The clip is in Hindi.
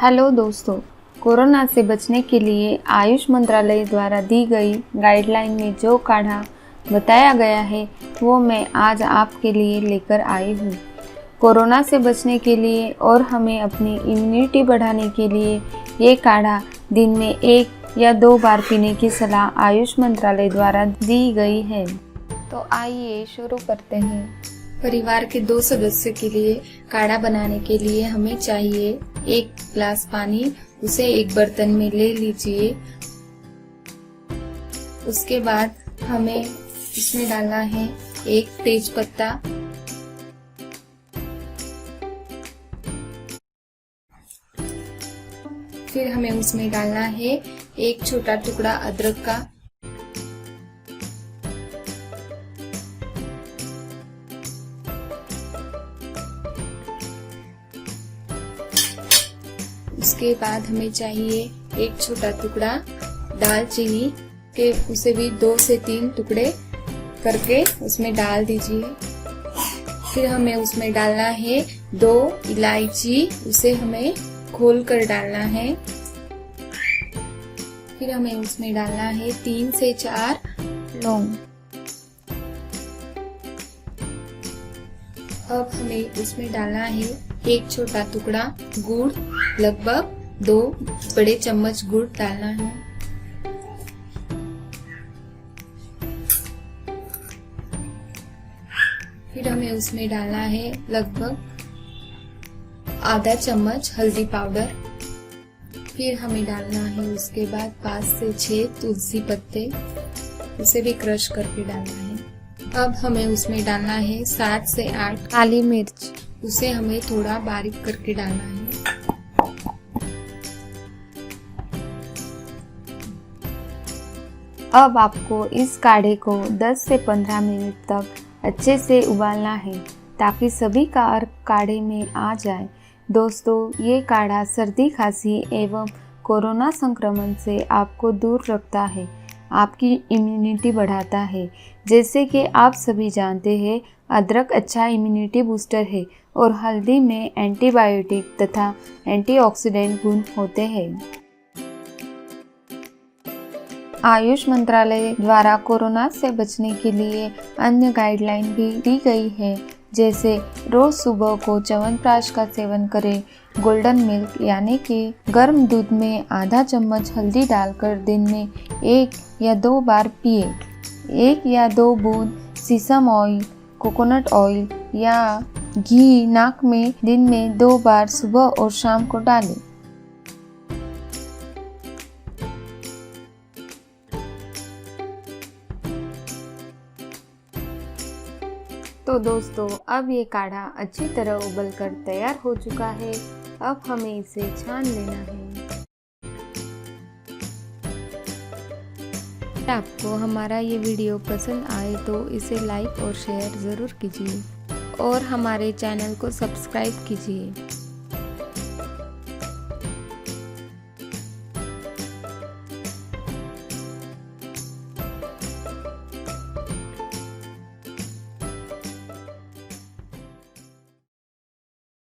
हेलो दोस्तों, कोरोना से बचने के लिए आयुष मंत्रालय द्वारा दी गई गाइडलाइन में जो काढ़ा बताया गया है वो मैं आज आपके लिए लेकर आई हूँ। कोरोना से बचने के लिए और हमें अपनी इम्यूनिटी बढ़ाने के लिए ये काढ़ा दिन में 1 या 2 बार पीने की सलाह आयुष मंत्रालय द्वारा दी गई है। तो आइए शुरू करते हैं। परिवार के 2 सदस्यों के लिए काढ़ा बनाने के लिए हमें चाहिए 1 गिलास पानी। उसे एक बर्तन में ले लीजिए। उसके बाद हमें इसमें डालना है 1 तेज पत्ता, फिर हमें उसमें डालना है 1 छोटा टुकड़ा अदरक का, उसके बाद हमें चाहिए 1 छोटा टुकड़ा दालचीनी के, उसे भी 2 से 3 टुकड़े करके उसमें डाल दीजिए। फिर हमें उसमें डालना है 2 इलायची, उसे हमें खोल कर डालना है। फिर हमें उसमें डालना है 3 से 4 लौंग। अब हमें उसमें डालना है 1 छोटा टुकड़ा गुड़, लगभग 2 बड़े चम्मच गुड़ डालना है। फिर हमें उसमें डालना है लगभग आधा चम्मच हल्दी पाउडर। फिर हमें डालना है उसके बाद 5 से 6 तुलसी पत्ते, उसे भी क्रश करके डालना है। अब हमें उसमें डालना है 7 से 8 काली मिर्च, उसे हमें थोड़ा बारीक करके डालना है। अब आपको इस काढ़े को 10 से 15 मिनट तक अच्छे से उबालना है ताकि सभी कार काढ़े में आ जाए। दोस्तों, ये काढ़ा सर्दी, खांसी एवं कोरोना संक्रमण से आपको दूर रखता है, आपकी इम्यूनिटी बढ़ाता है। जैसे कि आप सभी जानते हैं, अदरक अच्छा इम्यूनिटी बूस्टर है और हल्दी में एंटीबायोटिक तथा एंटीऑक्सीडेंट गुण होते हैं। आयुष मंत्रालय द्वारा कोरोना से बचने के लिए अन्य गाइडलाइन भी दी गई है, जैसे रोज सुबह को च्यवनप्राश का सेवन करें। गोल्डन मिल्क यानी कि गर्म दूध में आधा चम्मच हल्दी डालकर दिन में 1 या 2 बार पिए। 1 या 2 बूंद सीसम ऑयल, कोकोनट ऑयल या घी नाक में दिन में 2 बार सुबह और शाम को डालें। तो दोस्तों, अब ये काढ़ा अच्छी तरह उबलकर तैयार हो चुका है। अब हमें इसे छान लेना है। आपको हमारा ये वीडियो पसंद आए तो इसे लाइक और शेयर ज़रूर कीजिए और हमारे चैनल को सब्सक्राइब कीजिए।